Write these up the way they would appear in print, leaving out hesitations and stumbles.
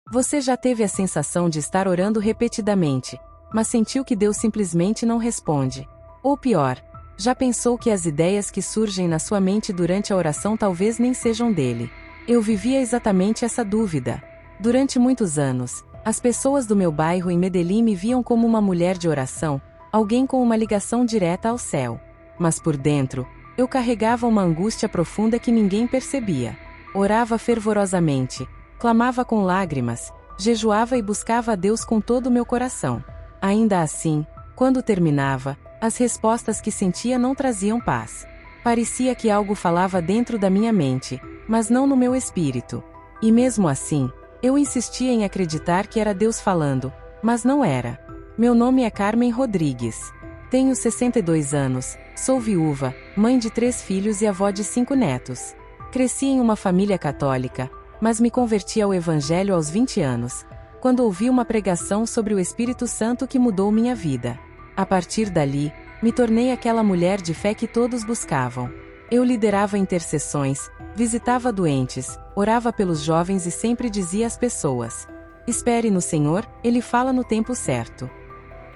Você já teve a sensação de estar orando repetidamente, mas sentiu que Deus simplesmente não responde? Ou pior, já pensou que as ideias que surgem na sua mente durante a oração talvez nem sejam dele? Eu vivia exatamente essa dúvida. Durante muitos anos, as pessoas do meu bairro em Medellín me viam como uma mulher de oração, alguém com uma ligação direta ao céu. Mas por dentro, eu carregava uma angústia profunda que ninguém percebia. Orava fervorosamente, clamava com lágrimas, jejuava e buscava a Deus com todo o meu coração. Ainda assim, quando terminava, as respostas que sentia não traziam paz. Parecia que algo falava dentro da minha mente, mas não no meu espírito. E mesmo assim, eu insistia em acreditar que era Deus falando, mas não era. Meu nome é Carmen Rodrigues. Tenho 62 anos, sou viúva, mãe de 3 filhos e avó de 5 netos. Cresci em uma família católica, mas me converti ao Evangelho aos 20 anos, quando ouvi uma pregação sobre o Espírito Santo que mudou minha vida. A partir dali, me tornei aquela mulher de fé que todos buscavam. Eu liderava intercessões, visitava doentes, orava pelos jovens e sempre dizia às pessoas: espere no Senhor, Ele fala no tempo certo.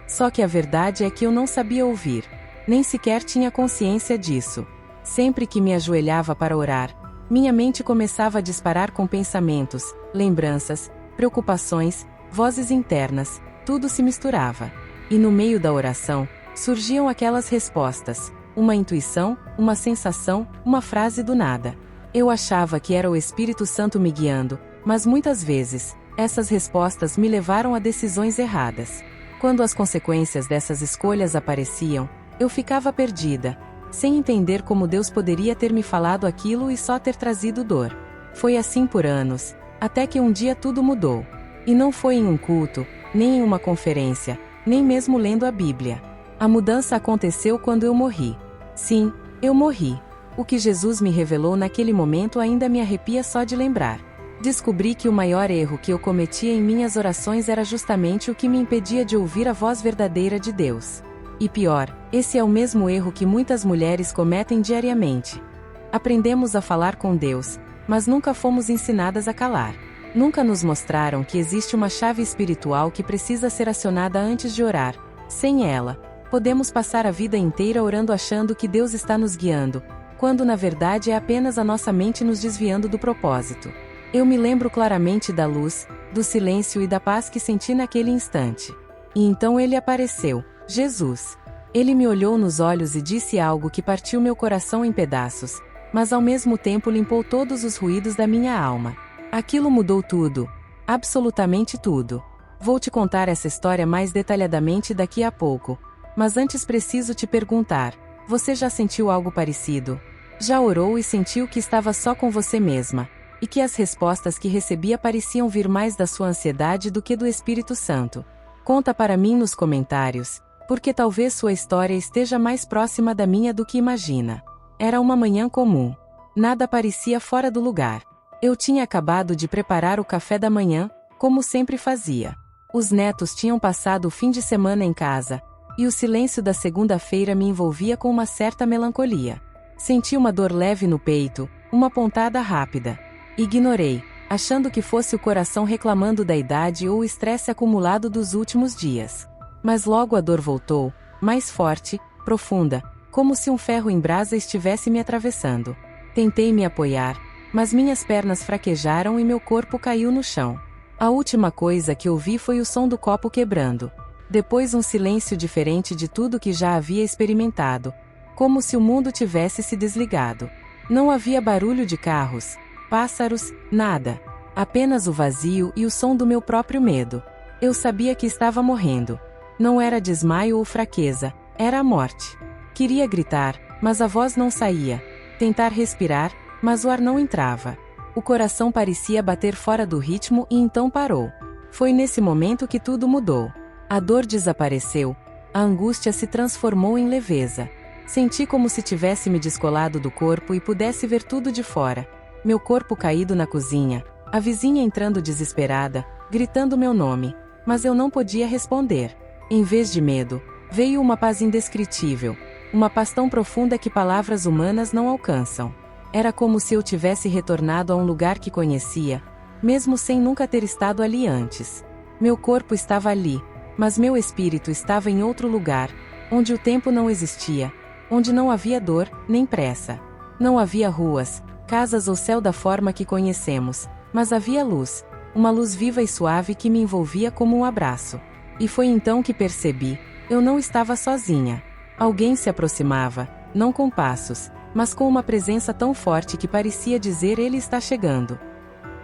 Só que a verdade é que eu não sabia ouvir, nem sequer tinha consciência disso. Sempre que me ajoelhava para orar, minha mente começava a disparar com pensamentos, lembranças, preocupações, vozes internas, tudo se misturava. E no meio da oração, surgiam aquelas respostas, uma intuição, uma sensação, uma frase do nada. Eu achava que era o Espírito Santo me guiando, mas muitas vezes, essas respostas me levaram a decisões erradas. Quando as consequências dessas escolhas apareciam, eu ficava perdida, sem entender como Deus poderia ter me falado aquilo e só ter trazido dor. Foi assim por anos, até que um dia tudo mudou. E não foi em um culto, nem em uma conferência, nem mesmo lendo a Bíblia. A mudança aconteceu quando eu morri. Sim, eu morri. O que Jesus me revelou naquele momento ainda me arrepia só de lembrar. Descobri que o maior erro que eu cometia em minhas orações era justamente o que me impedia de ouvir a voz verdadeira de Deus. E pior, esse é o mesmo erro que muitas mulheres cometem diariamente. Aprendemos a falar com Deus, mas nunca fomos ensinadas a calar. Nunca nos mostraram que existe uma chave espiritual que precisa ser acionada antes de orar. Sem ela, podemos passar a vida inteira orando achando que Deus está nos guiando, quando na verdade é apenas a nossa mente nos desviando do propósito. Eu me lembro claramente da luz, do silêncio e da paz que senti naquele instante. E então ele apareceu, Jesus. Ele me olhou nos olhos e disse algo que partiu meu coração em pedaços, mas ao mesmo tempo limpou todos os ruídos da minha alma. Aquilo mudou tudo, absolutamente tudo. Vou te contar essa história mais detalhadamente daqui a pouco, mas antes preciso te perguntar: você já sentiu algo parecido? Já orou e sentiu que estava só com você mesma, e que as respostas que recebia pareciam vir mais da sua ansiedade do que do Espírito Santo? Conta para mim nos comentários, porque talvez sua história esteja mais próxima da minha do que imagina. Era uma manhã comum. Nada parecia fora do lugar. Eu tinha acabado de preparar o café da manhã, como sempre fazia. Os netos tinham passado o fim de semana em casa, e o silêncio da segunda-feira me envolvia com uma certa melancolia. Senti uma dor leve no peito, uma pontada rápida. Ignorei, achando que fosse o coração reclamando da idade ou o estresse acumulado dos últimos dias. Mas logo a dor voltou, mais forte, profunda, como se um ferro em brasa estivesse me atravessando. Tentei me apoiar, mas minhas pernas fraquejaram e meu corpo caiu no chão. A última coisa que ouvi foi o som do copo quebrando. Depois um silêncio diferente de tudo que já havia experimentado, como se o mundo tivesse se desligado. Não havia barulho de carros, pássaros, nada. Apenas o vazio e o som do meu próprio medo. Eu sabia que estava morrendo. Não era desmaio ou fraqueza, era a morte. Queria gritar, mas a voz não saía. Tentar respirar, mas o ar não entrava. O coração parecia bater fora do ritmo e então parou. Foi nesse momento que tudo mudou. A dor desapareceu, a angústia se transformou em leveza. Senti como se tivesse me descolado do corpo e pudesse ver tudo de fora. Meu corpo caído na cozinha, a vizinha entrando desesperada, gritando meu nome, mas eu não podia responder. Em vez de medo, veio uma paz indescritível, uma paz tão profunda que palavras humanas não alcançam. Era como se eu tivesse retornado a um lugar que conhecia, mesmo sem nunca ter estado ali antes. Meu corpo estava ali, mas meu espírito estava em outro lugar, onde o tempo não existia, onde não havia dor, nem pressa. Não havia ruas, casas ou céu da forma que conhecemos, mas havia luz, uma luz viva e suave que me envolvia como um abraço. E foi então que percebi, eu não estava sozinha. Alguém se aproximava, não com passos, mas com uma presença tão forte que parecia dizer: ele está chegando.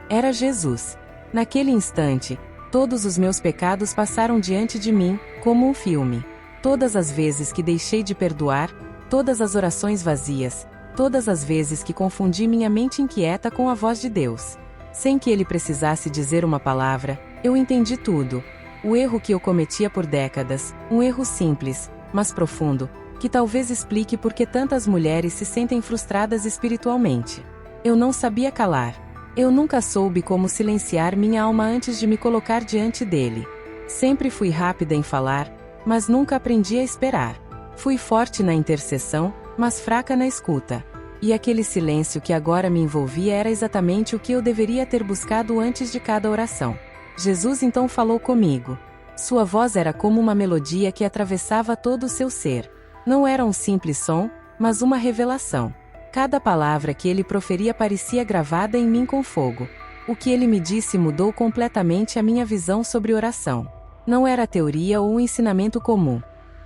Era Jesus. Naquele instante, todos os meus pecados passaram diante de mim, como um filme. Todas as vezes que deixei de perdoar, todas as orações vazias, todas as vezes que confundi minha mente inquieta com a voz de Deus. Sem que ele precisasse dizer uma palavra, eu entendi tudo. O erro que eu cometia por décadas, um erro simples, mas profundo, que talvez explique por que tantas mulheres se sentem frustradas espiritualmente. Eu não sabia calar. Eu nunca soube como silenciar minha alma antes de me colocar diante dele. Sempre fui rápida em falar, mas nunca aprendi a esperar. Fui forte na intercessão, mas fraca na escuta. E aquele silêncio que agora me envolvia era exatamente o que eu deveria ter buscado antes de cada oração. Jesus então falou comigo. Sua voz era como uma melodia que atravessava todo o seu ser. Não era um simples som, mas uma revelação. Cada palavra que ele proferia parecia gravada em mim com fogo. O que ele me disse mudou completamente a minha visão sobre oração. Não era teoria ou um ensinamento comum.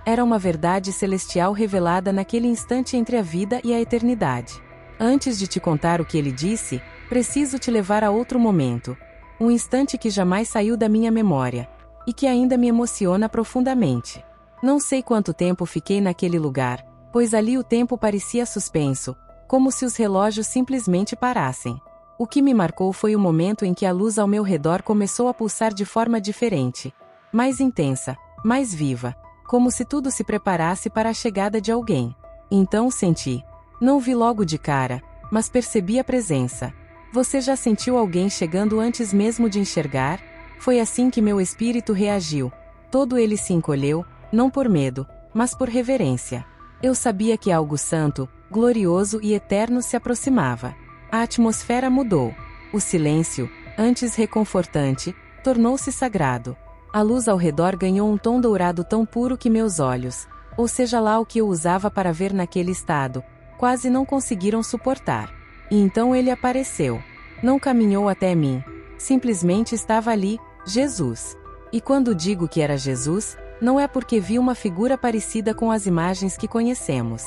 Era uma verdade celestial revelada naquele instante entre a vida e a eternidade. Antes de te contar o que ele disse, preciso te levar a outro momento. Um instante que jamais saiu da minha memória. E que ainda me emociona profundamente. Não sei quanto tempo fiquei naquele lugar, pois ali o tempo parecia suspenso, como se os relógios simplesmente parassem. O que me marcou foi o momento em que a luz ao meu redor começou a pulsar de forma diferente. Mais intensa, mais viva. Como se tudo se preparasse para a chegada de alguém. Então senti. Não vi logo de cara, mas percebi a presença. Você já sentiu alguém chegando antes mesmo de enxergar? Foi assim que meu espírito reagiu. Todo ele se encolheu, não por medo, mas por reverência. Eu sabia que algo santo, glorioso e eterno se aproximava. A atmosfera mudou. O silêncio, antes reconfortante, tornou-se sagrado. A luz ao redor ganhou um tom dourado tão puro que meus olhos, ou seja lá o que eu usava para ver naquele estado, quase não conseguiram suportar. E então ele apareceu. Não caminhou até mim. Simplesmente estava ali, Jesus. E quando digo que era Jesus, não é porque vi uma figura parecida com as imagens que conhecemos.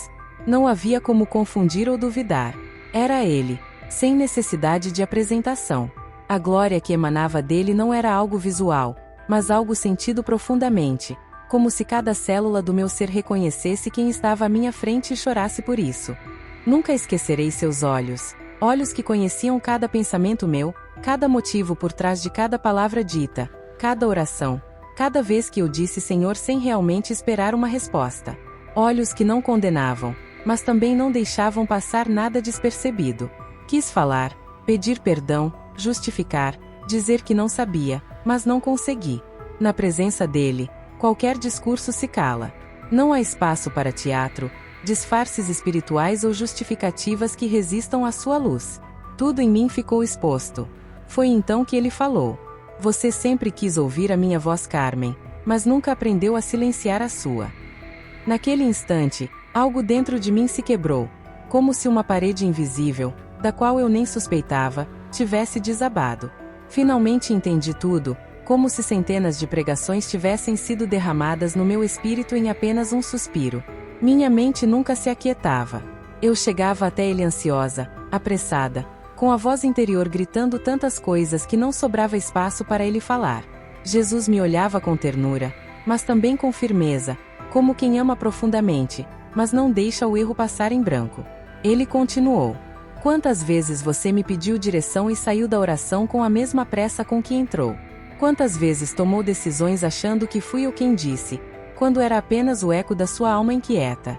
Não havia como confundir ou duvidar. Era ele, sem necessidade de apresentação. A glória que emanava dele não era algo visual, mas algo sentido profundamente, como se cada célula do meu ser reconhecesse quem estava à minha frente e chorasse por isso. Nunca esquecerei seus olhos, olhos que conheciam cada pensamento meu, cada motivo por trás de cada palavra dita, cada oração, cada vez que eu disse Senhor sem realmente esperar uma resposta. Olhos que não condenavam, mas também não deixavam passar nada despercebido. Quis falar, pedir perdão, justificar, dizer que não sabia, mas não consegui. Na presença dele, qualquer discurso se cala. Não há espaço para teatro, disfarces espirituais ou justificativas que resistam à sua luz. Tudo em mim ficou exposto. Foi então que ele falou. Você sempre quis ouvir a minha voz, Carmen, mas nunca aprendeu a silenciar a sua. Naquele instante, algo dentro de mim se quebrou, como se uma parede invisível, da qual eu nem suspeitava, tivesse desabado. Finalmente entendi tudo, como se centenas de pregações tivessem sido derramadas no meu espírito em apenas um suspiro. Minha mente nunca se aquietava. Eu chegava até ele ansiosa, apressada, com a voz interior gritando tantas coisas que não sobrava espaço para ele falar. Jesus me olhava com ternura, mas também com firmeza, como quem ama profundamente, mas não deixa o erro passar em branco. Ele continuou. Quantas vezes você me pediu direção e saiu da oração com a mesma pressa com que entrou? Quantas vezes tomou decisões achando que fui eu quem disse, quando era apenas o eco da sua alma inquieta?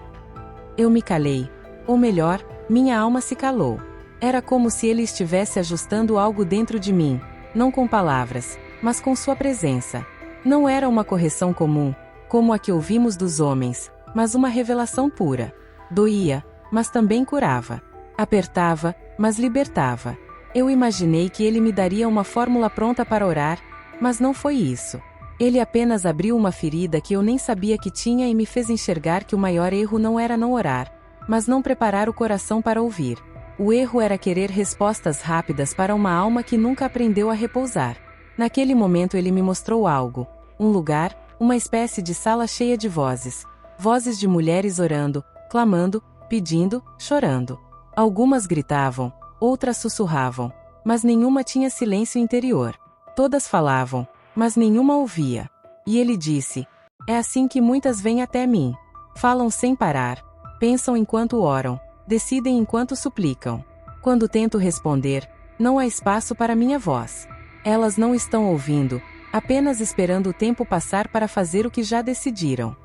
Eu me calei. Ou melhor, minha alma se calou. Era como se ele estivesse ajustando algo dentro de mim, não com palavras, mas com sua presença. Não era uma correção comum, como a que ouvimos dos homens, mas uma revelação pura. Doía, mas também curava. Apertava, mas libertava. Eu imaginei que ele me daria uma fórmula pronta para orar, mas não foi isso. Ele apenas abriu uma ferida que eu nem sabia que tinha e me fez enxergar que o maior erro não era não orar, mas não preparar o coração para ouvir. O erro era querer respostas rápidas para uma alma que nunca aprendeu a repousar. Naquele momento ele me mostrou algo. Um lugar, uma espécie de sala cheia de vozes. Vozes de mulheres orando, clamando, pedindo, chorando. Algumas gritavam, outras sussurravam, mas nenhuma tinha silêncio interior. Todas falavam, mas nenhuma ouvia. E ele disse: é assim que muitas vêm até mim. Falam sem parar, pensam enquanto oram, decidem enquanto suplicam. Quando tento responder, não há espaço para minha voz. Elas não estão ouvindo, apenas esperando o tempo passar para fazer o que já decidiram.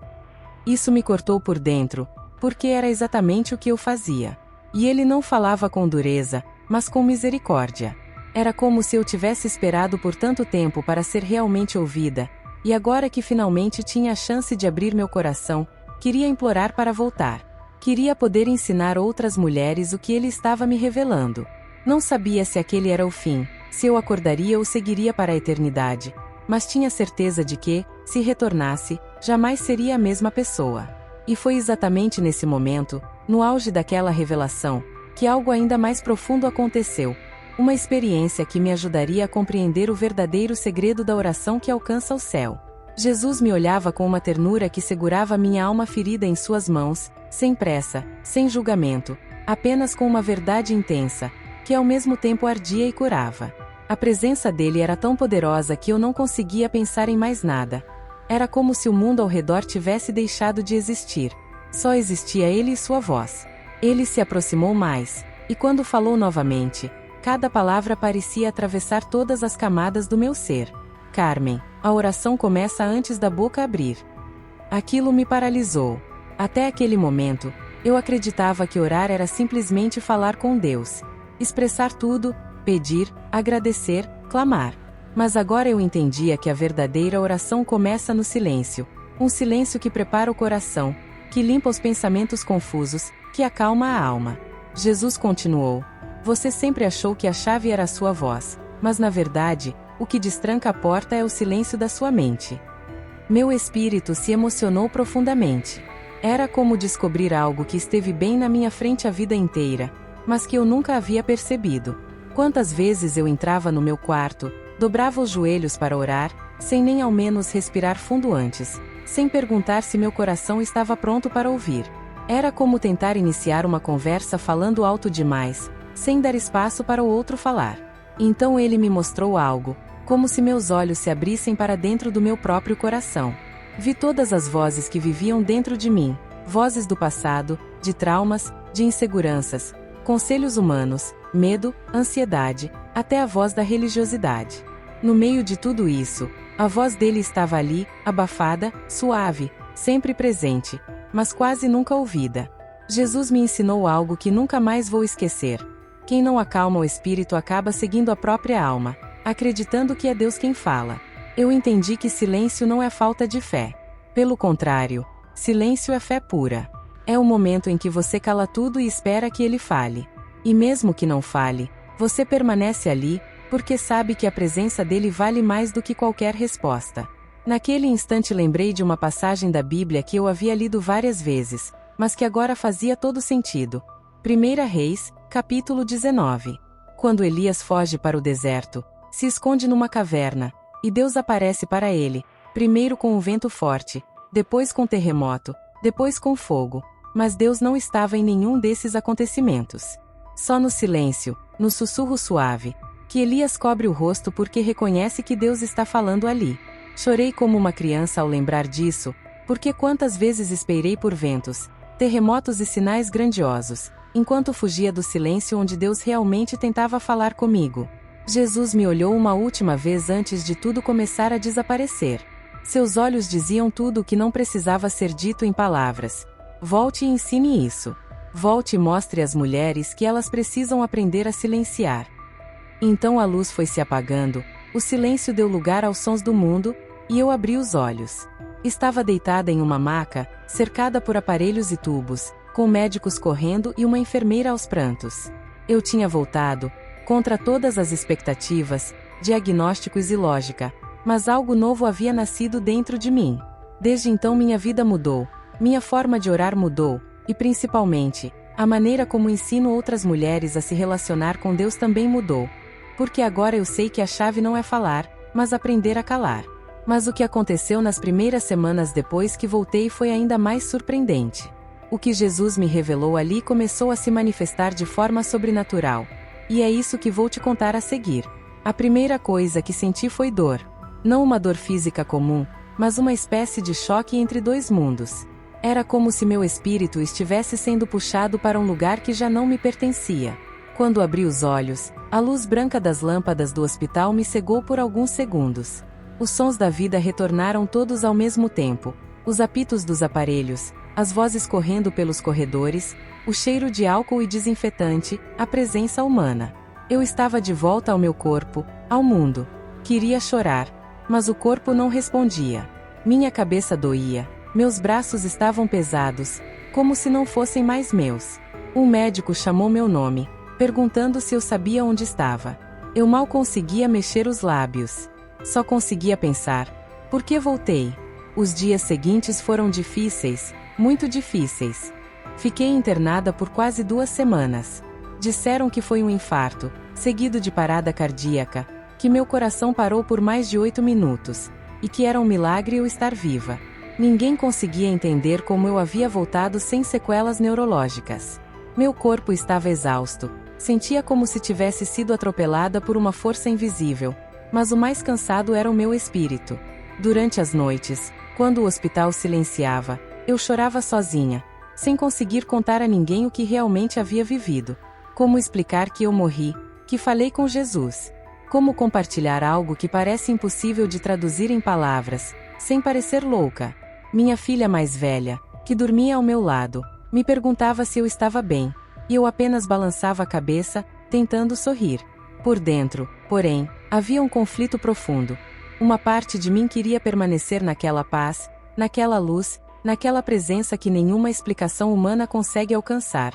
Isso me cortou por dentro, porque era exatamente o que eu fazia. E ele não falava com dureza, mas com misericórdia. Era como se eu tivesse esperado por tanto tempo para ser realmente ouvida, e agora que finalmente tinha a chance de abrir meu coração, queria implorar para voltar. Queria poder ensinar outras mulheres o que ele estava me revelando. Não sabia se aquele era o fim, se eu acordaria ou seguiria para a eternidade, mas tinha certeza de que, se retornasse, jamais seria a mesma pessoa. E foi exatamente nesse momento, no auge daquela revelação, que algo ainda mais profundo aconteceu. Uma experiência que me ajudaria a compreender o verdadeiro segredo da oração que alcança o céu. Jesus me olhava com uma ternura que segurava minha alma ferida em suas mãos, sem pressa, sem julgamento, apenas com uma verdade intensa, que ao mesmo tempo ardia e curava. A presença dele era tão poderosa que eu não conseguia pensar em mais nada. Era como se o mundo ao redor tivesse deixado de existir. Só existia ele e sua voz. Ele se aproximou mais, e quando falou novamente, cada palavra parecia atravessar todas as camadas do meu ser. Carmen, a oração começa antes da boca abrir. Aquilo me paralisou. Até aquele momento, eu acreditava que orar era simplesmente falar com Deus. Expressar tudo, pedir, agradecer, clamar. Mas agora eu entendia que a verdadeira oração começa no silêncio. Um silêncio que prepara o coração, que limpa os pensamentos confusos, que acalma a alma. Jesus continuou: você sempre achou que a chave era a sua voz, mas na verdade, o que destranca a porta é o silêncio da sua mente. Meu espírito se emocionou profundamente. Era como descobrir algo que esteve bem na minha frente a vida inteira, mas que eu nunca havia percebido. Quantas vezes eu entrava no meu quarto, dobrava os joelhos para orar, sem nem ao menos respirar fundo antes, sem perguntar se meu coração estava pronto para ouvir. Era como tentar iniciar uma conversa falando alto demais, sem dar espaço para o outro falar. Então ele me mostrou algo, como se meus olhos se abrissem para dentro do meu próprio coração. Vi todas as vozes que viviam dentro de mim, vozes do passado, de traumas, de inseguranças, conselhos humanos, medo, ansiedade, até a voz da religiosidade. No meio de tudo isso, a voz dele estava ali, abafada, suave, sempre presente, mas quase nunca ouvida. Jesus me ensinou algo que nunca mais vou esquecer. Quem não acalma o espírito acaba seguindo a própria alma, acreditando que é Deus quem fala. Eu entendi que silêncio não é falta de fé. Pelo contrário, silêncio é fé pura. É o momento em que você cala tudo e espera que ele fale. E mesmo que não fale, você permanece ali, porque sabe que a presença dele vale mais do que qualquer resposta. Naquele instante lembrei de uma passagem da Bíblia que eu havia lido várias vezes, mas que agora fazia todo sentido. 1 Reis, capítulo 19. Quando Elias foge para o deserto, se esconde numa caverna, e Deus aparece para ele, primeiro com um vento forte, depois com terremoto, depois com fogo. Mas Deus não estava em nenhum desses acontecimentos. Só no silêncio, no sussurro suave, que Elias cobre o rosto porque reconhece que Deus está falando ali. Chorei como uma criança ao lembrar disso, porque quantas vezes esperei por ventos, terremotos e sinais grandiosos, enquanto fugia do silêncio onde Deus realmente tentava falar comigo. Jesus me olhou uma última vez antes de tudo começar a desaparecer. Seus olhos diziam tudo o que não precisava ser dito em palavras. Volte e ensine isso. Volte e mostre às mulheres que elas precisam aprender a silenciar. Então a luz foi se apagando, o silêncio deu lugar aos sons do mundo, e eu abri os olhos. Estava deitada em uma maca, cercada por aparelhos e tubos, com médicos correndo e uma enfermeira aos prantos. Eu tinha voltado, Contra todas as expectativas, diagnósticos e lógica, mas algo novo havia nascido dentro de mim. Desde então minha vida mudou, minha forma de orar mudou, e principalmente, a maneira como ensino outras mulheres a se relacionar com Deus também mudou. Porque agora eu sei que a chave não é falar, mas aprender a calar. Mas o que aconteceu nas primeiras semanas depois que voltei foi ainda mais surpreendente. O que Jesus me revelou ali começou a se manifestar de forma sobrenatural. E é isso que vou te contar a seguir. A primeira coisa que senti foi dor. Não uma dor física comum, mas uma espécie de choque entre dois mundos. Era como se meu espírito estivesse sendo puxado para um lugar que já não me pertencia. Quando abri os olhos, a luz branca das lâmpadas do hospital me cegou por alguns segundos. Os sons da vida retornaram todos ao mesmo tempo. Os apitos dos aparelhos, as vozes correndo pelos corredores, o cheiro de álcool e desinfetante, a presença humana. Eu estava de volta ao meu corpo, ao mundo. Queria chorar, mas o corpo não respondia. Minha cabeça doía, meus braços estavam pesados, como se não fossem mais meus. Um médico chamou meu nome, perguntando se eu sabia onde estava. Eu mal conseguia mexer os lábios. Só conseguia pensar: por que voltei? Os dias seguintes foram difíceis, muito difíceis. Fiquei internada por quase 2 semanas. Disseram que foi um infarto, seguido de parada cardíaca, que meu coração parou por mais de 8 minutos, e que era um milagre eu estar viva. Ninguém conseguia entender como eu havia voltado sem sequelas neurológicas. Meu corpo estava exausto, sentia como se tivesse sido atropelada por uma força invisível, mas o mais cansado era o meu espírito. Durante as noites, quando o hospital silenciava, eu chorava sozinha, sem conseguir contar a ninguém o que realmente havia vivido. Como explicar que eu morri, que falei com Jesus? Como compartilhar algo que parece impossível de traduzir em palavras, sem parecer louca? Minha filha mais velha, que dormia ao meu lado, me perguntava se eu estava bem, e eu apenas balançava a cabeça, tentando sorrir. Por dentro, porém, havia um conflito profundo. Uma parte de mim queria permanecer naquela paz, naquela luz, naquela presença que nenhuma explicação humana consegue alcançar.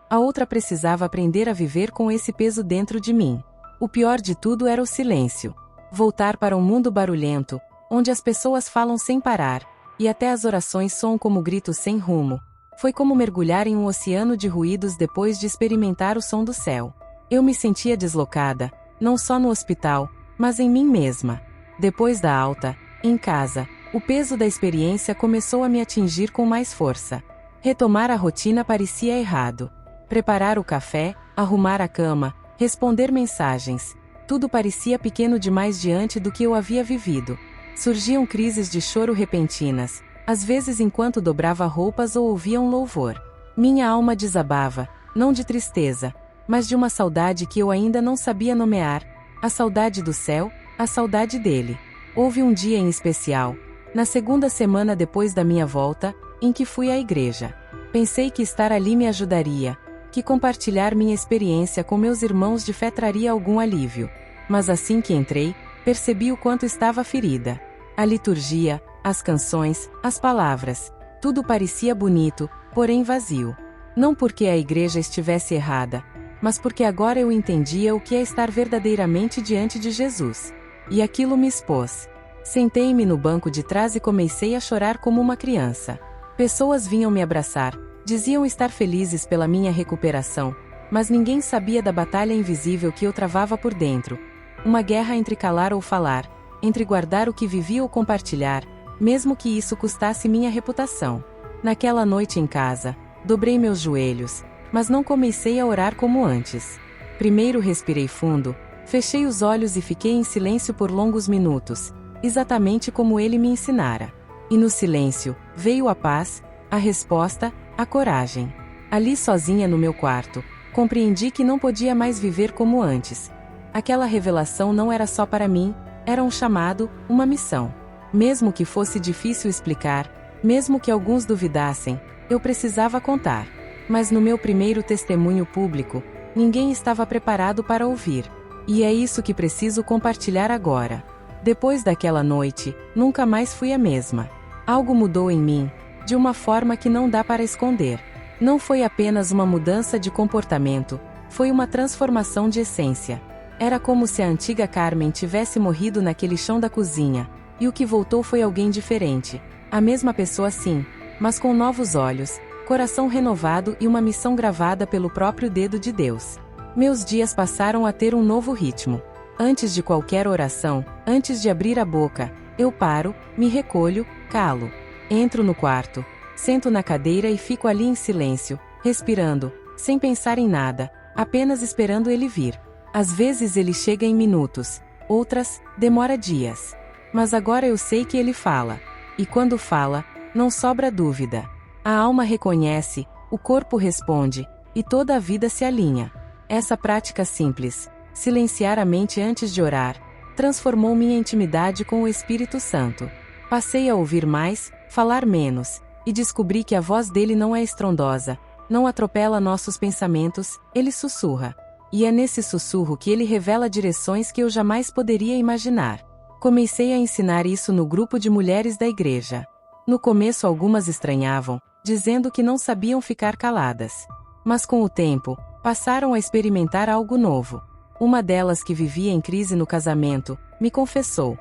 A outra precisava aprender a viver com esse peso dentro de mim. O pior de tudo era o silêncio. Voltar para um mundo barulhento, onde as pessoas falam sem parar, e até as orações soam como gritos sem rumo. Foi como mergulhar em um oceano de ruídos depois de experimentar o som do céu. Eu me sentia deslocada, não só no hospital, mas em mim mesma. Depois da alta, em casa, o peso da experiência começou a me atingir com mais força. Retomar a rotina parecia errado. Preparar o café, arrumar a cama, responder mensagens, tudo parecia pequeno demais diante do que eu havia vivido. Surgiam crises de choro repentinas, às vezes enquanto dobrava roupas ou ouvia um louvor. Minha alma desabava, não de tristeza, mas de uma saudade que eu ainda não sabia nomear, a saudade do céu, a saudade dele. Houve um dia em especial, na 2ª semana depois da minha volta, em que fui à igreja. Pensei que estar ali me ajudaria, que compartilhar minha experiência com meus irmãos de fé traria algum alívio. Mas assim que entrei, percebi o quanto estava ferida. A liturgia, as canções, as palavras, tudo parecia bonito, porém vazio. Não porque a igreja estivesse errada, mas porque agora eu entendia o que é estar verdadeiramente diante de Jesus. E aquilo me expôs. Sentei-me no banco de trás e comecei a chorar como uma criança. Pessoas vinham me abraçar, diziam estar felizes pela minha recuperação, mas ninguém sabia da batalha invisível que eu travava por dentro. Uma guerra entre calar ou falar, entre guardar o que vivia ou compartilhar, mesmo que isso custasse minha reputação. Naquela noite em casa, dobrei meus joelhos, mas não comecei a orar como antes. Primeiro respirei fundo, fechei os olhos e fiquei em silêncio por longos minutos, exatamente como ele me ensinara. E no silêncio, veio a paz, a resposta, a coragem. Ali sozinha no meu quarto, compreendi que não podia mais viver como antes. Aquela revelação não era só para mim, era um chamado, uma missão. Mesmo que fosse difícil explicar, mesmo que alguns duvidassem, eu precisava contar. Mas no meu primeiro testemunho público, ninguém estava preparado para ouvir. E é isso que preciso compartilhar agora. Depois daquela noite, nunca mais fui a mesma. Algo mudou em mim, de uma forma que não dá para esconder. Não foi apenas uma mudança de comportamento, Foi uma transformação de essência. Era como se a antiga Carmen tivesse morrido naquele chão da cozinha, e o que voltou foi alguém diferente. A mesma pessoa sim, mas com novos olhos, coração renovado e uma missão gravada pelo próprio dedo de Deus. Meus dias passaram a ter um novo ritmo. Antes de qualquer oração, antes de abrir a boca, eu paro, me recolho, calo. Entro no quarto, sento na cadeira e fico ali em silêncio, respirando, sem pensar em nada, apenas esperando ele vir. Às vezes ele chega em minutos, outras, demora dias. Mas agora eu sei que ele fala. E quando fala, não sobra dúvida. A alma reconhece, o corpo responde, e toda a vida se alinha. Essa prática simples, silenciar a mente antes de orar, transformou minha intimidade com o Espírito Santo. Passei a ouvir mais, falar menos, e descobri que a voz dele não é estrondosa, não atropela nossos pensamentos, ele sussurra. E é nesse sussurro que ele revela direções que eu jamais poderia imaginar. Comecei a ensinar isso no grupo de mulheres da igreja. No começo algumas estranhavam, dizendo que não sabiam ficar caladas. Mas com o tempo, passaram a experimentar algo novo. Uma delas, que vivia em crise no casamento, me confessou: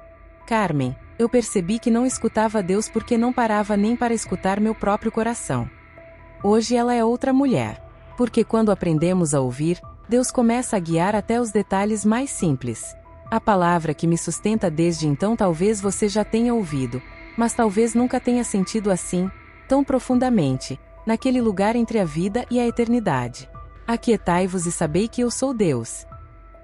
Carmen, eu percebi que não escutava Deus porque não parava nem para escutar meu próprio coração. Hoje ela é outra mulher. Porque quando aprendemos a ouvir, Deus começa a guiar até os detalhes mais simples. A palavra que me sustenta desde então talvez você já tenha ouvido, mas talvez nunca tenha sentido assim, tão profundamente, naquele lugar entre a vida e a eternidade. Aquietai-vos e sabei que eu sou Deus.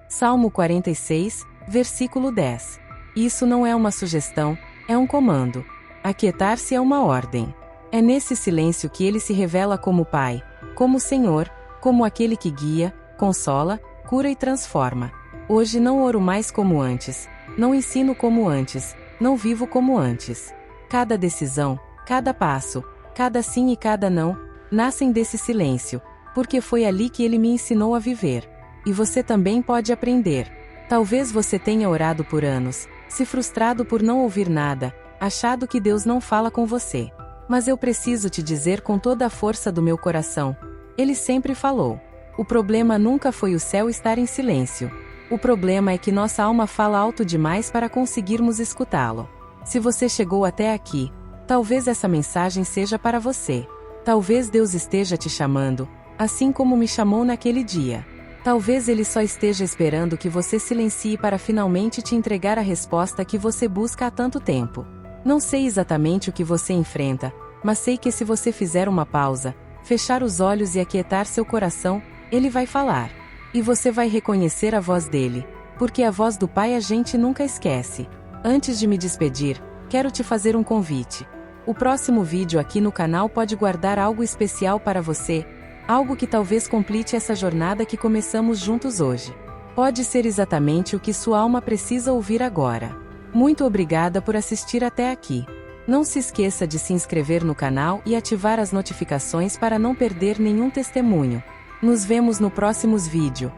Salmo 46, versículo 10. Isso não é uma sugestão, é um comando. Aquietar-se é uma ordem. É nesse silêncio que ele se revela como Pai, como Senhor, como aquele que guia, consola, cura e transforma. Hoje não oro mais como antes, não ensino como antes, não vivo como antes. Cada decisão, cada passo, cada sim e cada não, nascem desse silêncio, porque foi ali que ele me ensinou a viver. E você também pode aprender. Talvez você tenha orado por anos, se frustrado por não ouvir nada, achado que Deus não fala com você. Mas eu preciso te dizer com toda a força do meu coração: Ele sempre falou. O problema nunca foi o céu estar em silêncio. O problema é que nossa alma fala alto demais para conseguirmos escutá-lo. Se você chegou até aqui, talvez essa mensagem seja para você. Talvez Deus esteja te chamando, assim como me chamou naquele dia. Talvez Ele só esteja esperando que você silencie para finalmente te entregar a resposta que você busca há tanto tempo. Não sei exatamente o que você enfrenta, mas sei que se você fizer uma pausa, fechar os olhos e aquietar seu coração, Ele vai falar. E você vai reconhecer a voz dele, porque a voz do Pai a gente nunca esquece. Antes de me despedir, quero te fazer um convite. O próximo vídeo aqui no canal pode guardar algo especial para você, algo que talvez complete essa jornada que começamos juntos hoje. Pode ser exatamente o que sua alma precisa ouvir agora. Muito obrigada por assistir até aqui. Não se esqueça de se inscrever no canal e ativar as notificações para não perder nenhum testemunho. Nos vemos no próximo vídeo.